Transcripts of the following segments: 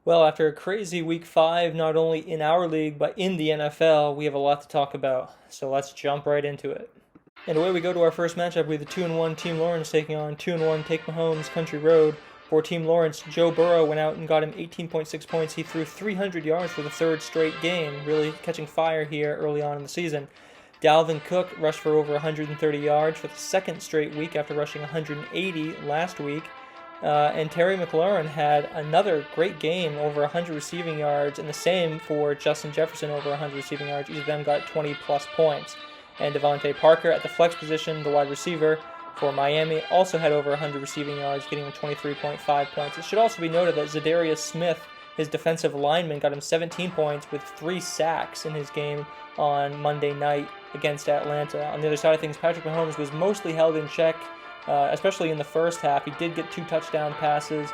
Well, after a crazy week 5, not only in our league, but in the NFL, we have a lot to talk about. So let's jump right into it. And away we go to our first matchup with the 2-1 Team Lawrence taking on 2-1 Take Mahomes Country Road. For Team Lawrence, Joe Burrow went out and got him 18.6 points. He threw 300 yards for the third straight game, really catching fire here early on in the season. Dalvin Cook rushed for over 130 yards for the second straight week after rushing 180 last week. And Terry McLaurin had another great game, over 100 receiving yards, and the same for Justin Jefferson, over 100 receiving yards. Each of them got 20 plus points. And Devontae Parker at the flex position, the wide receiver for Miami, also had over 100 receiving yards, getting him 23.5 points. It should also be noted that Zadarius Smith, his defensive lineman, got him 17 points with 3 sacks in his game on Monday night against Atlanta. On the other side of things, Patrick Mahomes was mostly held in check, especially in the first half. He did get 2 touchdown passes,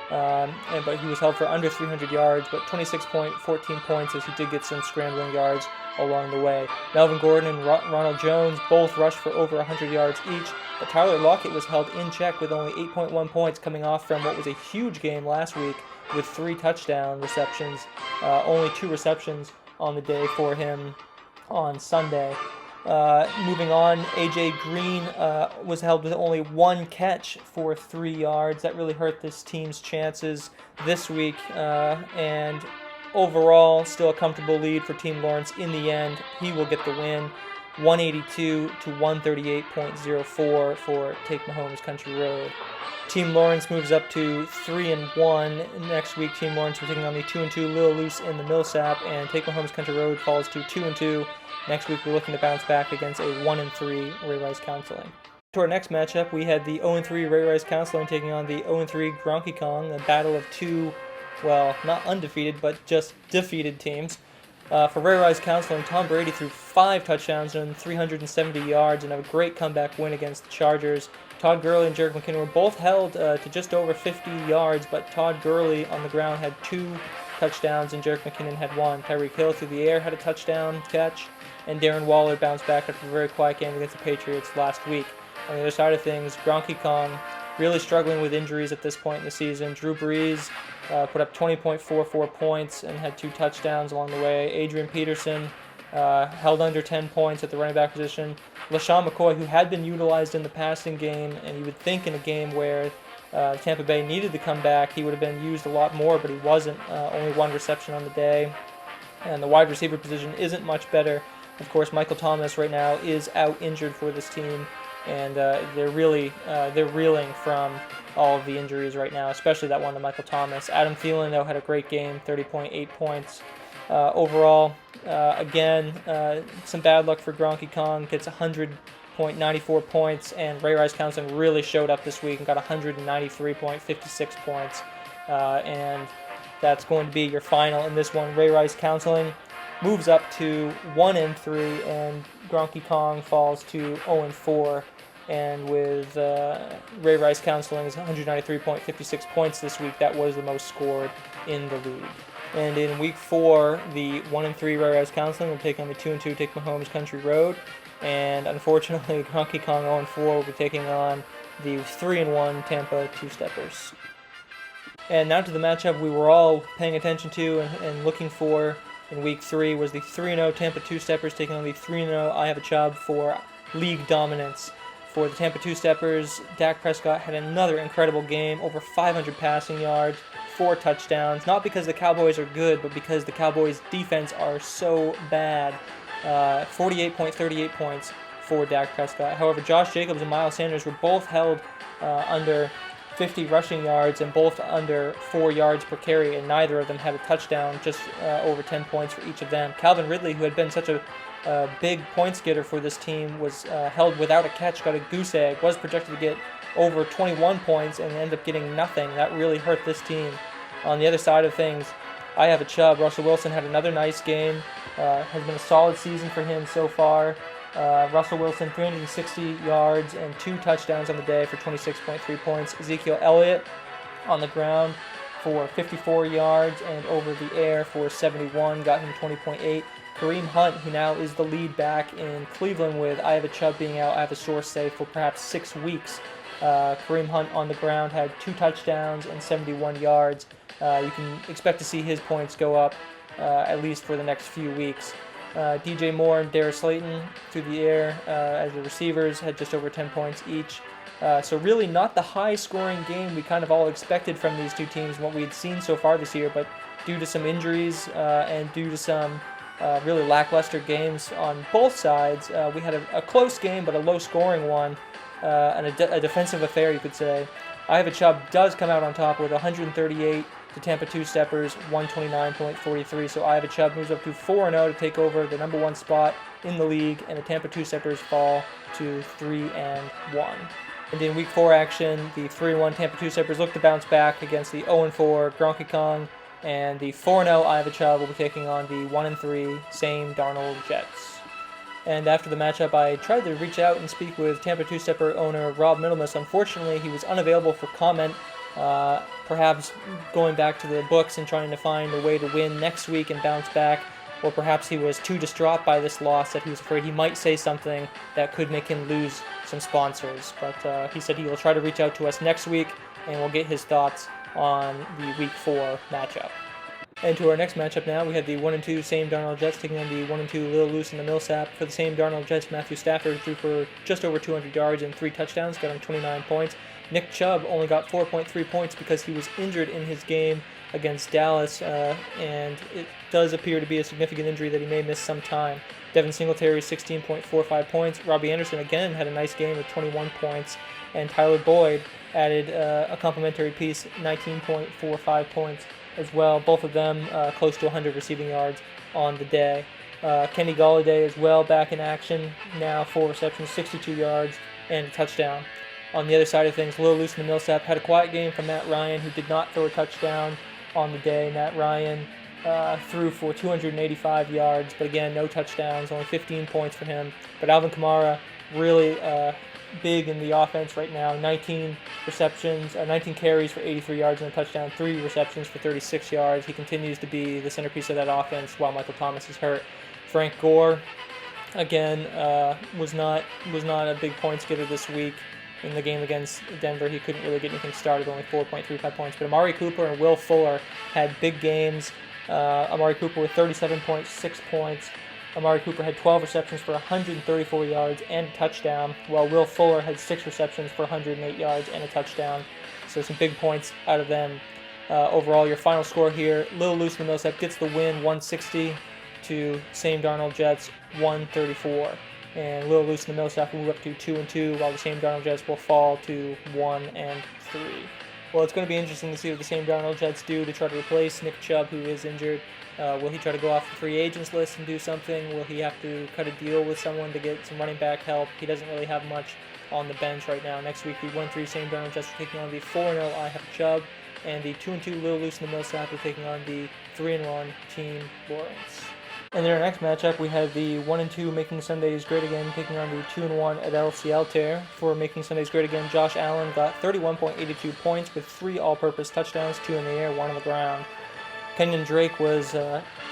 but he was held for under 300 yards, but 26.14 points as he did get some scrambling yards along the way. Melvin Gordon and Ronald Jones both rushed for over 100 yards each, but Tyler Lockett was held in check with only 8.1 points, coming off from what was a huge game last week with 3 touchdown receptions, only 2 receptions on the day for him on Sunday. Moving on, A.J. Green was held with only 1 catch for 3 yards. That really hurt this team's chances this week, and overall, still a comfortable lead for Team Lawrence in the end. He will get the win, 182 to 138.04 for Take Mahomes Country Road. Team Lawrence moves up to 3-1. Next week, Team Lawrence will be taking on the 2-2 Lil Loose in the Millsap, and Take Mahomes Country Road falls to 2-2. Next week, we're looking to bounce back against a 1-3 Ray Rice Counseling. To our next matchup, we had the 0-3 Ray Rice Counseling taking on the 0-3 Gronky Kong, a battle of two, well, not undefeated, but just defeated teams. For Ray Rice Counseling, Tom Brady threw 5 touchdowns and 370 yards and had a great comeback win against the Chargers. Todd Gurley and Jerick McKinnon were both held to just over 50 yards, but Todd Gurley on the ground had 2 touchdowns and Jerick McKinnon had 1. Tyreek Hill through the air had a touchdown catch, and Darren Waller bounced back after a very quiet game against the Patriots last week. On the other side of things, Gronky Kong really struggling with injuries at this point in the season. Drew Brees put up 20.44 points and had 2 touchdowns along the way. Adrian Peterson held under 10 points at the running back position. LaShawn McCoy, who had been utilized in the passing game, and you would think in a game where Tampa Bay needed to come back, he would have been used a lot more, but he wasn't. Only 1 reception on the day. And the wide receiver position isn't much better. Of course, Michael Thomas right now is out injured for this team, and they're reeling from all of the injuries right now, especially that one to Michael Thomas. Adam Thielen, though, had a great game, 30.8 points. Overall, again, some bad luck for Gronky Kong, gets 100.94 points, and Ray Rice Counseling really showed up this week and got 193.56 points. And that's going to be your final in this one. Ray Rice Counseling moves up to 1-3, and Gronky Kong falls to 0-4. And with Ray Rice Counseling's 193.56 points this week, that was the most scored in the league. And in week 4, the 1-3 Ray Rice Counseling will take on the 2-2 Take Mahomes Country Road. And unfortunately, Gronky Kong 0-4 will be taking on the 3-1 Tampa Two-Steppers. And now to the matchup we were all paying attention to and looking for in week 3 was the 3-0 Tampa Two-Steppers taking on the 3-0 I Have a Chubb for league dominance. For the Tampa Two-Steppers, Dak Prescott had another incredible game, over 500 passing yards, 4 touchdowns, not because the Cowboys are good, but because the Cowboys' defense are so bad. 48.38 points for Dak Prescott. However, Josh Jacobs and Miles Sanders were both held under 50 rushing yards and both under 4 yards per carry, and neither of them had a touchdown, just over 10 points for each of them. Calvin Ridley, who had been such a big points getter for this team, was held without a catch, got a goose egg, was projected to get over 21 points and ended up getting nothing. That really hurt this team. On the other side of things, I Have a Chubb. Russell Wilson had another nice game. Has been a solid season for him so far. Russell Wilson, 360 yards and 2 touchdowns on the day for 26.3 points. Ezekiel Elliott on the ground for 54 yards and over the air for 71, got him 20.8. Kareem Hunt, who now is the lead back in Cleveland with I Have a Chubb being out, I have a source say, for perhaps 6 weeks. Kareem Hunt on the ground had 2 touchdowns and 71 yards. You can expect to see his points go up at least for the next few weeks. DJ Moore and Darius Slayton through the air as the receivers had just over 10 points each. So really not the high-scoring game we kind of all expected from these two teams, what we had seen so far this year, but due to some injuries and due to some really lackluster games on both sides, we had a close game, but a low-scoring one, and a defensive affair, you could say. Iowa Chubb does come out on top with 138 to Tampa Two-Steppers, 129.43. So Iowa Chubb moves up to 4-0 to take over the number one spot in the league, and the Tampa Two-Steppers fall to 3-1. And in Week 4 action, the 3-1 Tampa Two-Steppers look to bounce back against the 0-4 Gronky Kong, and the 4-0 Iowa Chubb will be taking on the 1-3 Sam Darnold Jets. And after the matchup, I tried to reach out and speak with Tampa Two-Stepper owner Rob Middlemas. Unfortunately, he was unavailable for comment, perhaps going back to the books and trying to find a way to win next week and bounce back, or perhaps he was too distraught by this loss that he was afraid he might say something that could make him lose some sponsors. But he said he will try to reach out to us next week, and we'll get his thoughts on the Week 4 matchup. And to our next matchup now, we have the 1-2 Sam Darnold Jets taking on the 1-2 Lil Loose and the Millsap. For the Sam Darnold Jets, Matthew Stafford threw for just over 200 yards and 3 touchdowns, got him 29 points. Nick Chubb only got 4.3 points because he was injured in his game against Dallas, and it does appear to be a significant injury that he may miss some time. Devin Singletary, 16.45 points. Robbie Anderson again had a nice game with 21 points, and Tyler Boyd added a complimentary piece, 19.45 points as well. Both of them close to 100 receiving yards on the day. Kenny Golladay as well back in action, now 4 receptions, 62 yards, and a touchdown. On the other side of things, Lil Loose and the Millsap had a quiet game from Matt Ryan, who did not throw a touchdown on the day. Matt Ryan threw for 285 yards, but again, no touchdowns, only 15 points for him. But Alvin Kamara really big in the offense right now. 19 carries for 83 yards and a touchdown, 3 receptions for 36 yards. He continues to be the centerpiece of that offense while Michael Thomas is hurt. Frank Gore, again, was not a big points getter this week. In the game against Denver, he couldn't really get anything started, only 4.35 points. But Amari Cooper and Will Fuller had big games. Amari Cooper with 37.6 points. Amari Cooper had 12 receptions for 134 yards and a touchdown, while Will Fuller had 6 receptions for 108 yards and a touchdown. So some big points out of them. Overall, your final score here, Lil Loose and the Millsap gets the win, 160 to Sam Darnold Jets, 134. And Lil Loose and the Millsap will move up to 2-2, while the Sam Darnold Jets will fall to 1-3. Well, it's going to be interesting to see what the Sam Darnold Jets do to try to replace Nick Chubb, who is injured. Will he try to go off the free agents list and do something? Will he have to cut a deal with someone to get some running back help? He doesn't really have much on the bench right now. Next week, the 1-3 Sam Darnold Jets are taking on the 4-0 I Have Chubb, and the 2-2 Lil Loose and the Millsap are taking on the 3-1 Team Lawrence. And in our next matchup, we have the 1-2 Making Sundays Great Again taking on the 2-1 Adel Cialter. For Making Sundays Great Again, Josh Allen got 31.82 points with 3 all-purpose touchdowns, 2 in the air, 1 on the ground. Kenyon Drake was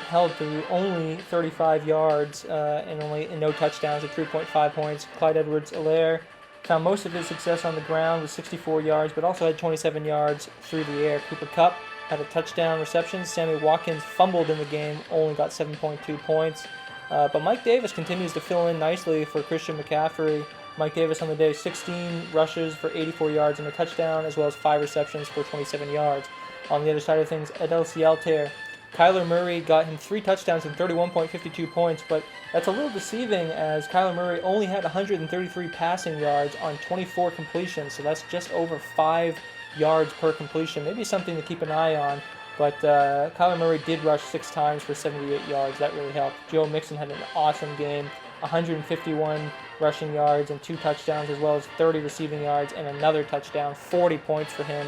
held to only 35 yards and no touchdowns at 3.5 points. Clyde Edwards-Helaire found most of his success on the ground with 64 yards, but also had 27 yards through the air. Cooper Kupp had a touchdown reception. Sammy Watkins fumbled in the game, only got 7.2 points. But Mike Davis continues to fill in nicely for Christian McCaffrey. Mike Davis on the day, 16 rushes for 84 yards and a touchdown, as well as 5 receptions for 27 yards. On the other side of things, Adel Cialter, Kyler Murray got him 3 touchdowns and 31.52 points, but that's a little deceiving as Kyler Murray only had 133 passing yards on 24 completions, so that's just over 5 yards per completion. Maybe something to keep an eye on, but Kyler Murray did rush 6 times for 78 yards. That really helped. Joe Mixon had an awesome game, 151 rushing yards and 2 touchdowns, as well as 30 receiving yards and another touchdown, 40 points for him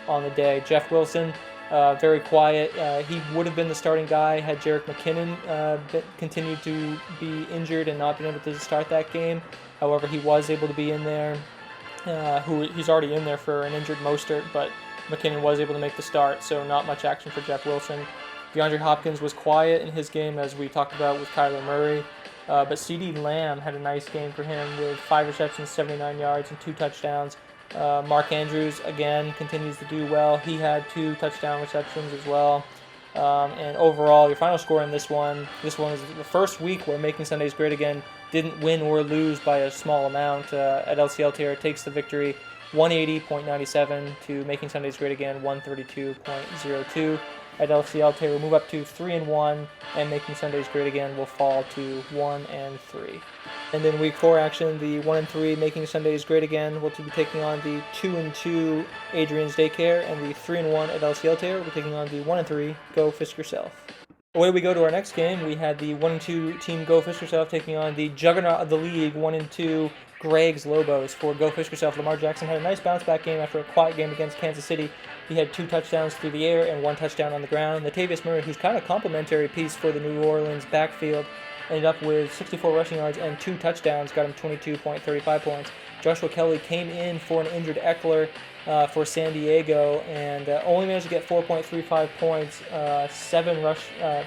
on the day. Jeff Wilson, very quiet. He would have been the starting guy had Jerick McKinnon continued to be injured and not been able to start that game. However, he was able to be in there. He's already in there for an injured Mostert, but McKinnon was able to make the start, so not much action for Jeff Wilson. DeAndre Hopkins was quiet in his game, as we talked about with Kyler Murray, but CeeDee Lamb had a nice game for him with 5 receptions, 79 yards, and 2 touchdowns. Mark Andrews, again, continues to do well. He had 2 touchdown receptions as well. And overall, your final score in this one is the first week where Making Sundays Great Again didn't win or lose by a small amount. At LCL Tier takes the victory 180.97 to Making Sundays Great Again 132.02. At LCL Tier will move up to 3-1, and Making Sundays Great Again will fall to 1-3. And in Week 4 action, the 1-3 Making Sundays Great Again will be taking on the 2-2 Adrian's Daycare, and the 3-1 at LCL Tier will be taking on the 1-3 Go Fisk Yourself. Away we go to our next game. We had the 1-2 team Go Fisk Yourself taking on the juggernaut of the league, 1-2 Greg's Lobos. For Go Fisk Yourself, Lamar Jackson had a nice bounce-back game after a quiet game against Kansas City. He had 2 touchdowns through the air and 1 touchdown on the ground. Latavius Murray, who's kind of a complimentary piece for the New Orleans backfield, ended up with 64 rushing yards and 2 touchdowns, got him 22.35 points. Joshua Kelly came in for an injured Eckler for San Diego and only managed to get 4.35 points, 7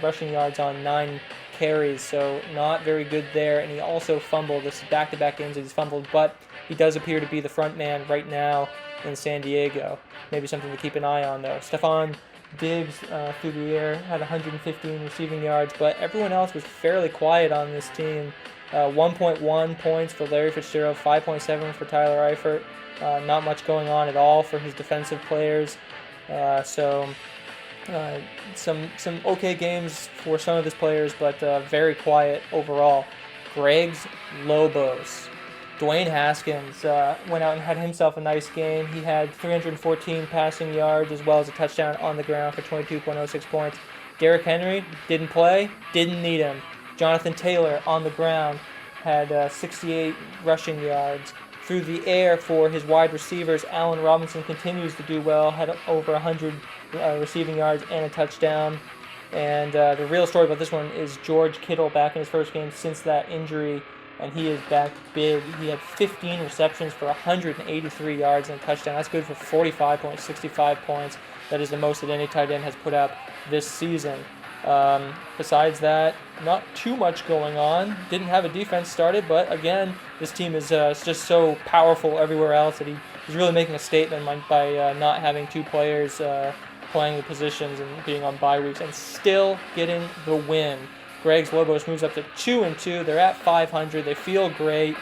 rushing yards on 9 carries, so not very good there. And he also fumbled. This is back-to-back games that he's fumbled, but he does appear to be the front man right now in San Diego. Maybe something to keep an eye on, though. Stephon Diggs through the air had 115 receiving yards, but everyone else was fairly quiet on this team. 1.1 points for Larry Fitzgerald, 5.7 for Tyler Eifert. Not much going on at all for his defensive players. Some okay games for some of his players, but very quiet overall. Greg's Lobos. Dwayne Haskins went out and had himself a nice game. He had 314 passing yards as well as a touchdown on the ground for 22.06 points. Derrick Henry didn't play, didn't need him. Jonathan Taylor on the ground had 68 rushing yards. Through the air for his wide receivers, Allen Robinson continues to do well, had over 100 receiving yards and a touchdown. And the real story about this one is George Kittle back in his first game since that injury, and he is back big. He had 15 receptions for 183 yards and a touchdown. That's good for 45.65 points. That is the most that any tight end has put up this season. Besides that, not too much going on. Didn't have a defense started, but again, this team is just so powerful everywhere else that he's really making a statement by not having 2 players playing the positions and being on bye weeks and still getting the win. Greg's Lobos moves up to 2-2. They're at 500. They feel great.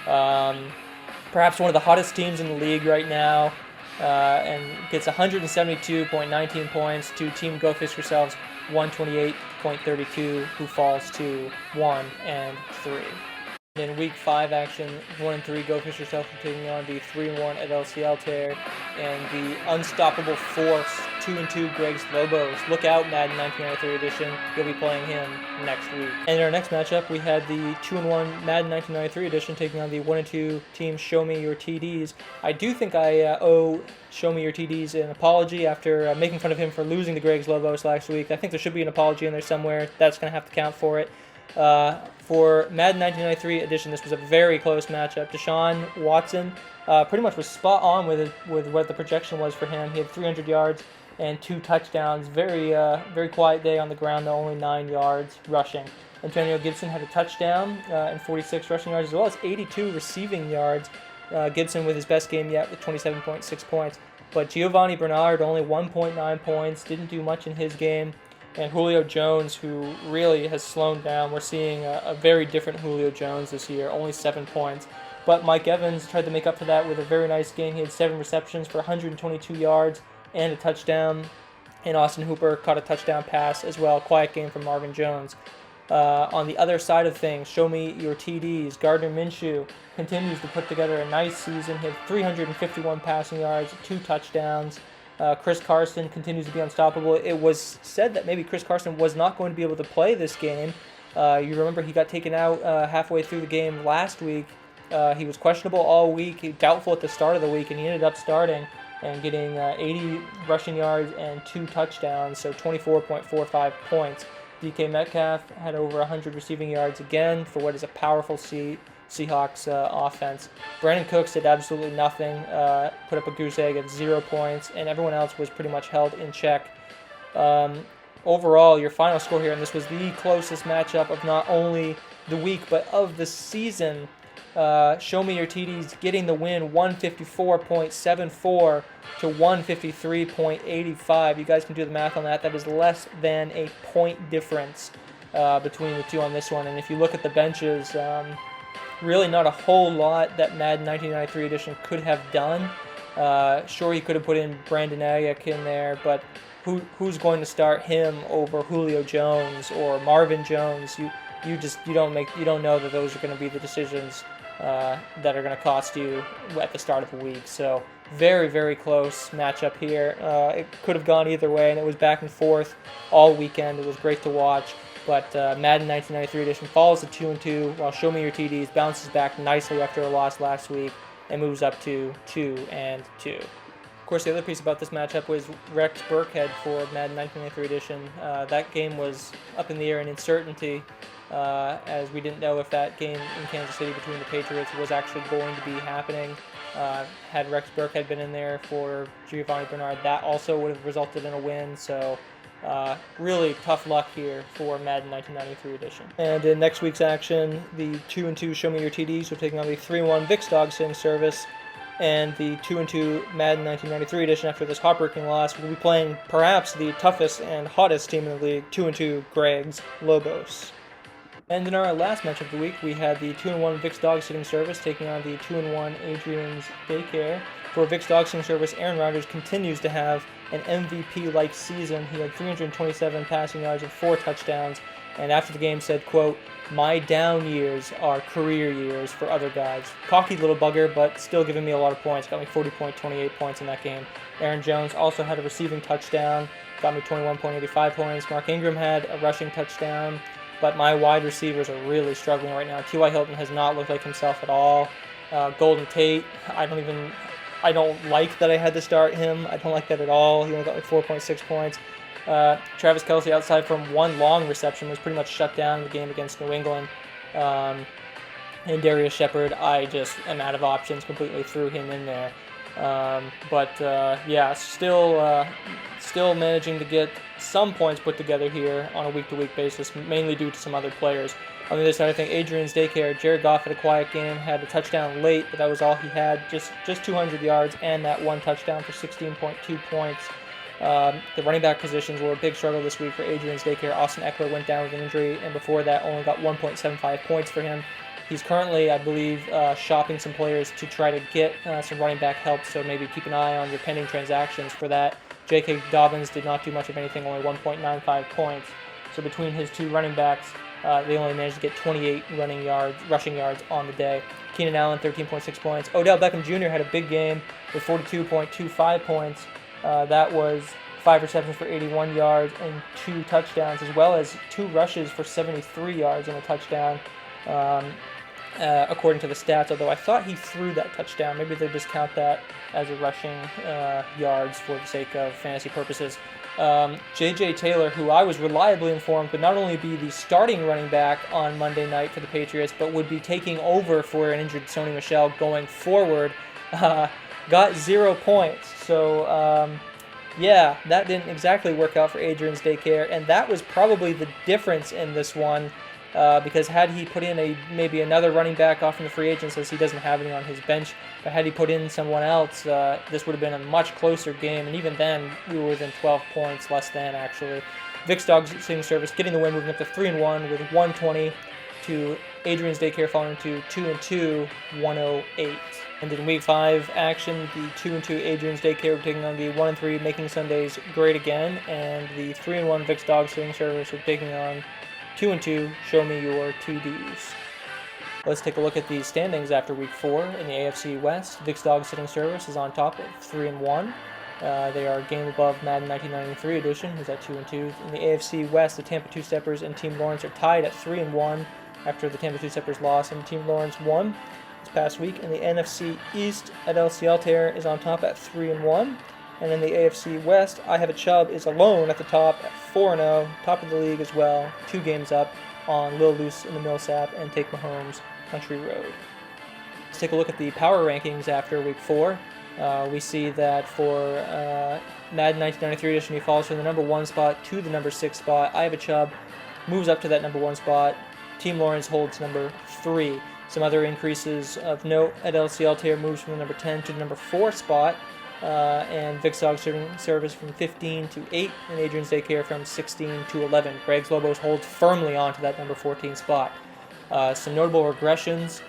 Perhaps one of the hottest teams in the league right now, and gets 172.19 points to Team Go Fisk Yourselves 128.32, who falls to 1-3. In Week 5 action, 1-3 Go Fish Yourself taking on the 3-1 at LCL Tear, and the unstoppable force 2-2 Greg's Lobos. Look out, Madden 1993 edition. You'll be playing him next week. And in our next matchup, we had the 2-1 Madden 1993 edition taking on the 1-2 team Show Me Your TDs. I do think I owe Show Me Your TDs an apology after making fun of him for losing to Greg's Lobos last week. I think there should be an apology in there somewhere. That's going to have to count for it. For Madden 1993 edition, this was a very close matchup. Deshaun Watson pretty much was spot on with what the projection was for him. He had 300 yards and 2 touchdowns. Very quiet day on the ground, though, only 9 yards rushing. Antonio Gibson had a touchdown and 46 rushing yards, as well as 82 receiving yards. Gibson with his best game yet with 27.6 points. But Giovanni Bernard, only 1.9 points, didn't do much in his game. And Julio Jones, who really has slowed down. We're seeing a very different Julio Jones this year, only 7 points. But Mike Evans tried to make up for that with a very nice game. He had 7 receptions for 122 yards and a touchdown. And Austin Hooper caught a touchdown pass as well. Quiet game from Marvin Jones. On the other side of things, Show Me Your TDs. Gardner Minshew continues to put together a nice season. He had 351 passing yards, 2 touchdowns. Chris Carson continues to be unstoppable. It was said that maybe Chris Carson was not going to be able to play this game. You remember he got taken out halfway through the game last week. He was questionable all week, doubtful at the start of the week, and he ended up starting and getting 80 rushing yards and 2 touchdowns, so 24.45 points. DK Metcalf had over 100 receiving yards again for what is a powerful Seahawks offense. Brandon Cooks did absolutely nothing, put up a goose egg of 0 points, and everyone else was pretty much held in check. Overall, your final score here, and this was the closest matchup of not only the week but of the season, Show Me Your TDs getting the win, 154.74 to 153.85. You guys can do the math on that. That is less than a point difference between the two on this one. And if you look at the benches, really not a whole lot that Madden 1993 edition could have done. Sure, he could have put in Brandon Ayuk in there, but who's going to start him over Julio Jones or Marvin Jones? You don't know that those are going to be the decisions that are going to cost you at the start of the week. So very, very close matchup here. It could have gone either way, and it was back and forth all weekend. It was great to watch. But Madden 1993 edition follows the 2-2, while Show Me Your TDs bounces back nicely after a loss last week and moves up to 2-2. Of course, the other piece about this matchup was Rex Burkhead for Madden 1993 edition. That game was up in the air and uncertainty, as we didn't know if that game in Kansas City between the Patriots was actually going to be happening. Had Rex Burkhead been in there for Giovanni Bernard, that also would have resulted in a win. So really tough luck here for Madden 1993 edition. And in next week's action, the 2-2 Show Me Your TDs will taking on the 3-1 Vic's Dog Sitting Service, and the 2-2 Madden 1993 edition after this heartbreaking loss will be playing perhaps the toughest and hottest team in the league, 2-2 Greg's Lobos. And in our last match of the week, we had the 2-1 Vic's Dog Sitting Service taking on the 2-1 Adrian's Daycare. For Vic's Dog Sitting Service, Aaron Rodgers continues to have an MVP-like season. He had 327 passing yards and 4 touchdowns, and after the game said, quote, "My down years are career years for other guys." Cocky little bugger, but still giving me a lot of points. Got me 40.28 points in that game. Aaron Jones also had a receiving touchdown. Got me 21.85 points. Mark Ingram had a rushing touchdown. But my wide receivers are really struggling right now. T.Y. Hilton has not looked like himself at all. Golden Tate, I don't like that I had to start him. I don't like that at all. He only got me 4.6 points. Travis Kelce, outside from one long reception, was pretty much shut down in the game against New England. And Darius Shepard, I just am out of options, completely threw him in there. Still managing to get some points put together here on a week-to-week basis, mainly due to some other players. On the other side, I think Adrian's Daycare, Jared Goff had a quiet game, had a touchdown late, but that was all he had, just 200 yards and that one touchdown for 16.2 points. The running back positions were a big struggle this week for Adrian's Daycare. Austin Eckler went down with an injury, and before that only got 1.75 points for him. He's currently, I believe, shopping some players to try to get some running back help, so maybe keep an eye on your pending transactions for that. J.K. Dobbins did not do much of anything, only 1.95 points. So between his two running backs, they only managed to get 28 rushing yards on the day. Keenan Allen, 13.6 points. Odell Beckham Jr. had a big game with 42.25 points. That was 5 receptions for 81 yards and 2 touchdowns, as well as 2 rushes for 73 yards and a touchdown, according to the stats, although I thought he threw that touchdown. Maybe they just count that as a rushing yards for the sake of fantasy purposes. J.J. Taylor, who I was reliably informed would not only be the starting running back on Monday night for the Patriots, but would be taking over for an injured Sony Michel going forward, got 0 points. So, yeah, that didn't exactly work out for Adrian's Daycare, and that was probably the difference in this one, because had he put in maybe another running back off from the free agents, as he doesn't have any on his bench, but had he put in someone else, this would have been a much closer game, and even then, we were within 12 points, less than actually. Vic's Dog Sitting Service getting the win, moving up to 3-1 with 120 to Adrian's Daycare falling to 2-2, 108. And in Week 5 action, the 2-2 Adrian's Daycare were taking on the 1-3 Making Sundays Great Again, and the 3-1 Vic's Dog Sitting Service were taking on 2-2 Show Me Your TDs. Let's take a look at the standings after Week 4 in the AFC West. Vic's Dog Sitting Service is on top at 3-1. They are a game above Madden 1993 edition, who's at 2-2. In the AFC West, the Tampa Two-Steppers and Team Lawrence are tied at 3-1 after the Tampa Two-Steppers lost and Team Lawrence won this past week. In the NFC East, Adelci Altair is on top at 3-1. And in the AFC West, I Have a Chubb is alone at the top at 4-0, top of the league as well, 2 games up on Lil Loose in the Millsap and Take Mahomes Country Road. Let's take a look at the power rankings after Week 4. We see that for Madden 1993 edition, he falls from the number 1 spot to the number 6 spot. I Have a Chubb moves up to that number 1 spot. Team Lawrence holds number 3. Some other increases of note at LCL: Taylor moves from the number 10 to the number 4 spot, and Vic service from 15 to 8, and Adrian's Daycare from 16 to 11. Greg's Lobos holds firmly on to that number 14 spot. Some notable regressions.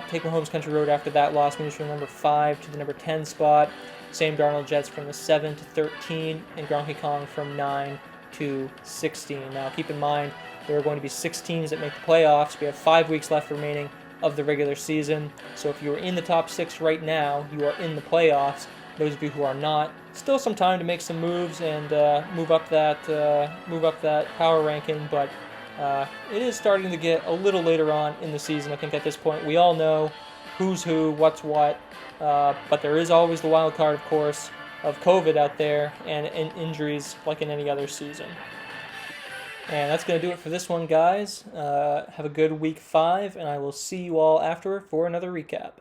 Take Mahomes Country Road after that loss moves from the number 5 to the number 10 spot. Same Darnold Jets from the 7 to 13, and Gronky Kong from 9 to 16. Now keep in mind, there are going to be 6 teams that make the playoffs. We have 5 weeks left remaining of the regular season. So if you are in the top 6 right now, you are in the playoffs. Those of you who are not, still some time to make some moves and move up that power ranking. But it is starting to get a little later on in the season. I think at this point we all know who's who, what's what. But there is always the wild card, of course, of COVID out there and injuries like in any other season. And that's going to do it for this one, guys. Have a good week 5, and I will see you all after for another recap.